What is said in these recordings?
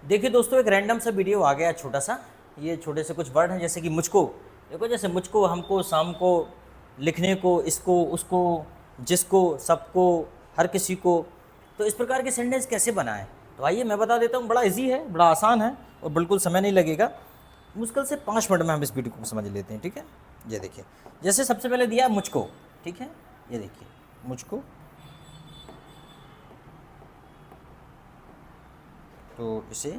देखिए दोस्तों, एक रैंडम सा वीडियो आ गया छोटा सा। ये छोटे से कुछ वर्ड हैं जैसे कि मुझको, देखो जैसे मुझको, हमको, शाम को, लिखने को, इसको, उसको, जिसको, सबको, हर किसी को। तो इस प्रकार के सेंटेंस कैसे बनाएं? तो आइए मैं बता देता हूँ। बड़ा इजी है, बड़ा आसान है और बिल्कुल समय नहीं लगेगा। मुश्किल से 5 मिनट में हम इस वीडियो को समझ लेते हैं, ठीक है। ये देखिए, जैसे सबसे पहले दिया मुझको, ठीक है। ये देखिए मुझको, तो इसे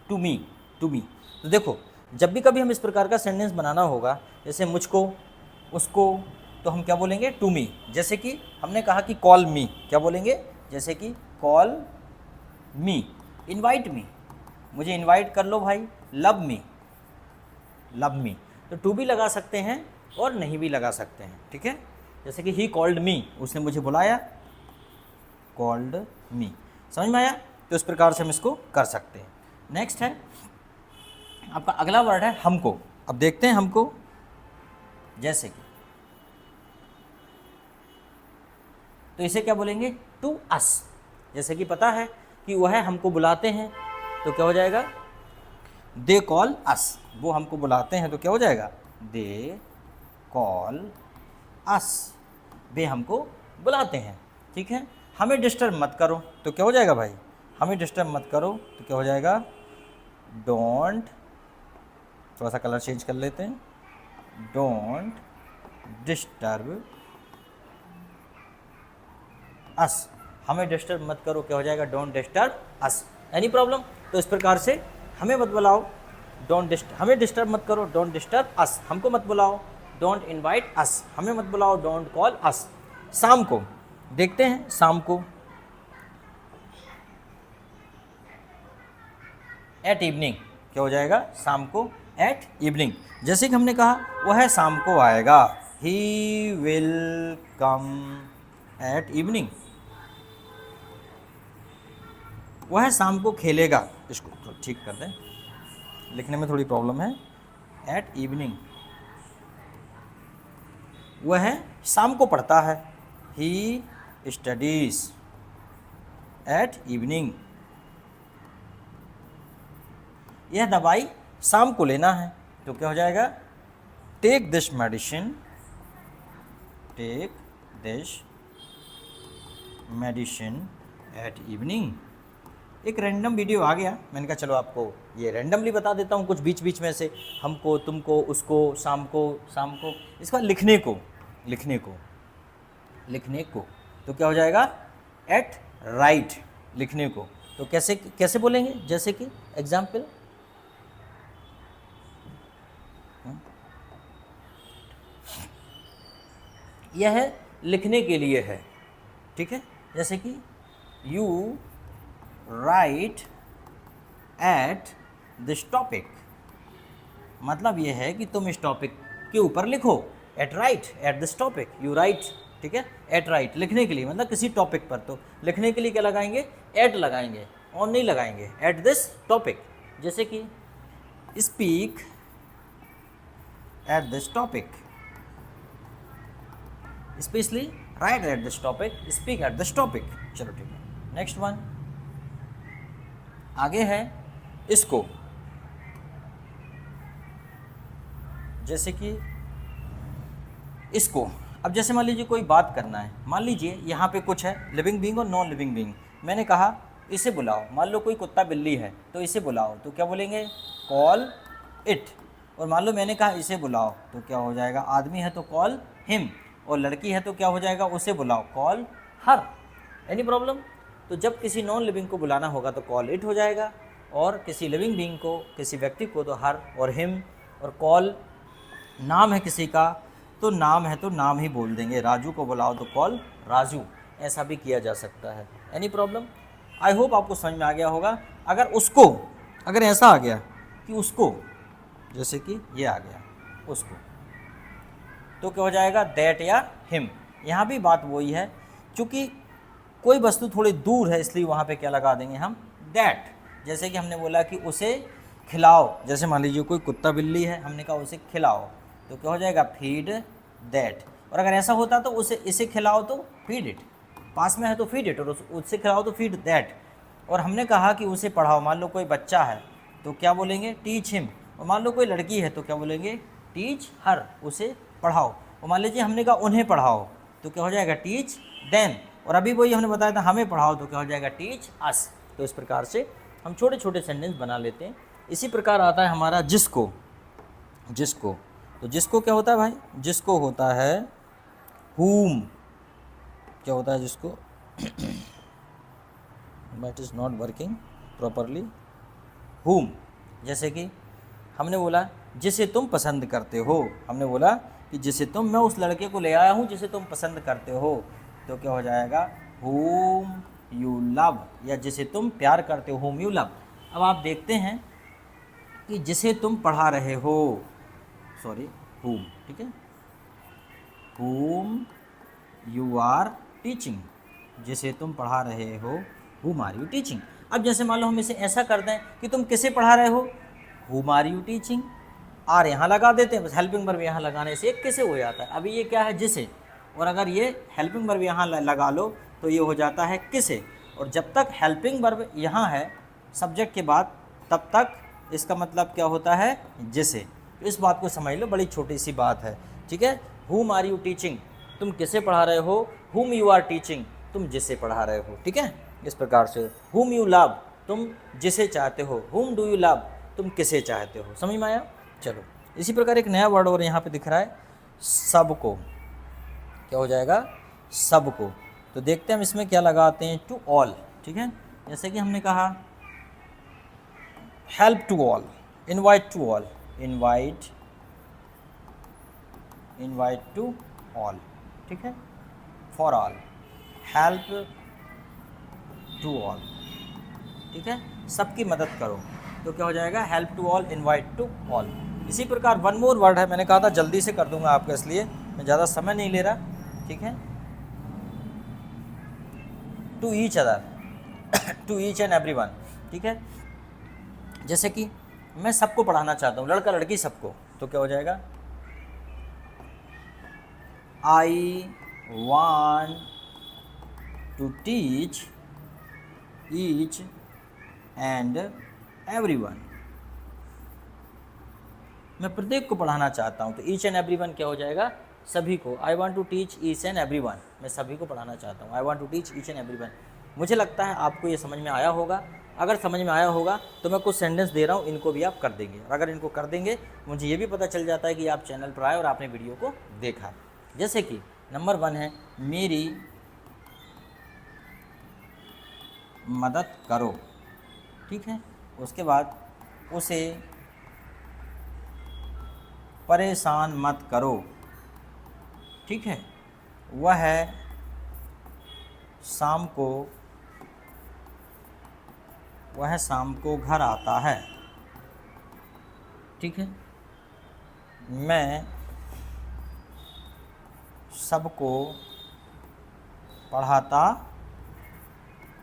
टू मी, टू मी। तो देखो, जब भी कभी हम इस प्रकार का सेंटेंस बनाना होगा, जैसे मुझको, उसको, तो हम क्या बोलेंगे? To me. जैसे कि हमने कहा कि कॉल मी, क्या बोलेंगे? जैसे कि कॉल मी। इनवाइट मी, मुझे इनवाइट कर लो भाई। Love me, love me. तो टू भी लगा सकते हैं और नहीं भी लगा सकते हैं, ठीक है। जैसे कि ही कॉल्ड मी, उसने मुझे बुलाया, कॉल्ड मी। समझ में आया? तो इस प्रकार से हम इसको कर सकते हैं। नेक्स्ट है आपका अगला वर्ड है हमको। अब देखते हैं हमको, जैसे कि, तो इसे क्या बोलेंगे? To us. जैसे कि पता है कि वह हमको बुलाते हैं, तो क्या हो जाएगा? दे कॉल अस। वो हमको बुलाते हैं तो क्या हो जाएगा? दे कॉल अस। वे हमको बुलाते हैं, ठीक है। हमें डिस्टर्ब मत करो, तो क्या हो जाएगा भाई? हमें डिस्टर्ब मत करो, तो क्या हो जाएगा? डोंट, थोड़ा सा कलर चेंज कर लेते हैं, डोंट डिस्टर्ब अस। हमें डिस्टर्ब मत करो, क्या हो जाएगा? Don't disturb us. Any problem? तो इस प्रकार से हमें मत बुलाओ, हमें डिस्टर्ब मत करो, डोंट डिस्टर्ब अस। हमको मत बुलाओ, डोंट इनवाइट अस। हमें मत बुलाओ, डोंट कॉल अस। शाम को देखते हैं, शाम को, एट इवनिंग। क्या हो जाएगा? शाम को, एट इवनिंग। जैसे कि हमने कहा वह शाम को आएगा, he will come at evening. वह शाम को खेलेगा, इसको तो ठीक कर दें, लिखने में थोड़ी प्रॉब्लम है। एट इवनिंग, वह शाम को पढ़ता है, ही स्टडीज एट इवनिंग। यह दवाई शाम को लेना है, तो क्या हो जाएगा? Take this medicine, take this medicine at evening. एक रैंडम वीडियो आ गया, मैंने कहा चलो आपको ये रैंडमली बता देता हूँ कुछ बीच बीच में से। हमको, तुमको, उसको, शाम को, शाम को। इसका लिखने को, लिखने को, लिखने को, तो क्या हो जाएगा? एट राइट, लिखने को। तो कैसे कैसे बोलेंगे? जैसे कि एग्जाम्पल, यह लिखने के लिए है, ठीक है। जैसे कि you right at this topic, मतलब यह है कि तुम इस टॉपिक के ऊपर लिखो। At write, at this topic, you write, ठीक है। एट राइट, लिखने के लिए, मतलब किसी टॉपिक पर। तो लिखने के लिए क्या लगाएंगे? एट लगाएंगे, ऑन नहीं लगाएंगे। Eight this topic. जैसे कि speak at this topic, specially right at this topic, speak at this topic. चलो ठीक है। नेक्स्ट वन आगे है इसको। जैसे कि इसको, अब जैसे मान लीजिए कोई बात करना है, मान लीजिए यहाँ पे कुछ है, लिविंग बीइंग और नॉन लिविंग बीइंग। मैंने कहा इसे बुलाओ, मान लो कोई कुत्ता बिल्ली है तो इसे बुलाओ, तो क्या बोलेंगे? Call it. और मान लो मैंने कहा इसे बुलाओ, तो क्या हो जाएगा? आदमी है तो कॉल हिम, और लड़की है तो क्या हो जाएगा? उसे बुलाओ, कॉल हर। Any problem? तो जब किसी नॉन लिविंग को बुलाना होगा तो कॉल इट हो जाएगा, और किसी लिविंग बीइंग को, किसी व्यक्ति को तो हर और हिम। और कॉल नाम है किसी का तो नाम है तो नाम ही बोल देंगे। राजू को बुलाओ तो कॉल राजू। ऐसा भी किया जा सकता है। Any problem? आई होप आपको समझ में आ गया होगा। अगर उसको, अगर ऐसा आ गया कि उसको, जैसे कि ये आ गया उसको, तो क्या हो जाएगा? दैट या हिम। यहाँ भी बात वही है, क्योंकि कोई वस्तु थोड़ी दूर है इसलिए वहाँ पे क्या लगा देंगे हम? दैट। जैसे कि हमने बोला कि उसे खिलाओ, जैसे मान लीजिए कोई कुत्ता बिल्ली है, हमने कहा उसे खिलाओ, तो क्या हो जाएगा, फीड दैट। और अगर ऐसा होता तो उसे इसे खिलाओ तो फीड इट, पास में है तो फीड इट, और उससे खिलाओ तो फीड दैट। और हमने कहा कि उसे पढ़ाओ, मान लो कोई बच्चा है तो क्या बोलेंगे, टीच हिम। और मान लो कोई लड़की है तो क्या बोलेंगे, टीच हर, उसे पढ़ाओ। और मान लीजिए हमने कहा उन्हें पढ़ाओ तो क्या हो जाएगा, टीच देम। और अभी वही हमने बताया था हमें पढ़ाओ तो क्या हो जाएगा, टीच अस। तो इस प्रकार से हम छोटे छोटे सेंटेंस बना लेते हैं। इसी प्रकार आता है हमारा जिसको। जिसको, तो जिसको क्या होता है भाई, जिसको होता है whom। क्या होता है जिसको, but is not working properly, whom। जैसे कि हमने बोला जिसे तुम पसंद करते हो, हमने बोला कि जिसे तुम, मैं उस लड़के को ले आया हूँ जिसे तुम पसंद करते हो, तो क्या हो जाएगा, whom you love, या जिसे तुम प्यार करते हो, whom you love। अब आप देखते हैं कि जिसे तुम पढ़ा रहे हो, सॉरी whom, ठीक है, whom you are teaching, जिसे तुम पढ़ा रहे हो, whom are you teaching। अब जैसे मान लो हम इसे ऐसा कर दें कि तुम किसे पढ़ा रहे हो, whom are you teaching, are यहाँ लगा देते हैं, बस हेल्पिंग वर्ब यहाँ लगाने से एक किसे हो जाता है। अभी ये क्या है, जिसे, और अगर ये हेल्पिंग वर्ब यहाँ लगा लो तो ये हो जाता है किसे। और जब तक हेल्पिंग वर्ब यहाँ है सब्जेक्ट के बाद, तब तक इसका मतलब क्या होता है, जिसे। तो इस बात को समझ लो, बड़ी छोटी सी बात है, ठीक है। whom are you teaching, तुम किसे पढ़ा रहे हो, whom you are teaching, तुम जिसे पढ़ा रहे हो, ठीक है। इस प्रकार से whom you love, तुम जिसे चाहते हो, whom do you love, तुम किसे चाहते हो। समझ में आया। चलो, इसी प्रकार एक नया वर्ड और यहाँ पे दिख रहा है, सबको। क्या हो जाएगा, सबको। तो देखते हैं हम इसमें क्या लगाते हैं, टू ऑल, ठीक है। जैसे कि हमने कहा help to all, invite to all, invite to all, ठीक है, for all, help to all, ठीक है, सबकी मदद करो, तो क्या हो जाएगा, help to all, invite to all. इसी प्रकार वन मोर वर्ड है, मैंने कहा था जल्दी से कर दूंगा आपका, इसलिए मैं ज़्यादा समय नहीं ले रहा, ठीक है। To each other, to each and everyone, ठीक है। जैसे कि मैं सबको पढ़ाना चाहता हूँ, लड़का लड़की सबको, तो क्या हो जाएगा, I want to teach each and everyone, मैं प्रत्येक को पढ़ाना चाहता हूँ, तो ईच एंड एवरीवन क्या हो जाएगा, सभी को। I want to teach each and everyone, मैं सभी को पढ़ाना चाहता हूँ, I want to teach each and everyone. मुझे लगता है आपको ये समझ में आया होगा। अगर समझ में आया होगा तो मैं कुछ सेंटेंस दे रहा हूँ, इनको भी आप कर देंगे। और अगर इनको कर देंगे, मुझे ये भी पता चल जाता है कि आप चैनल पर आए और आपने वीडियो को देखा। जैसे कि नंबर 1 है, मेरी मदद करो, ठीक है। उसके बाद उसे परेशान मत करो, ठीक है। वह शाम को घर आता है, ठीक है। मैं सबको पढ़ाता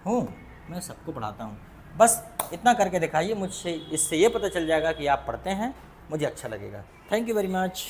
हूँ, मैं सबको पढ़ाता हूँ। बस इतना करके दिखाइए, मुझसे इससे ये पता चल जाएगा कि आप पढ़ते हैं, मुझे अच्छा लगेगा। Thank you very much.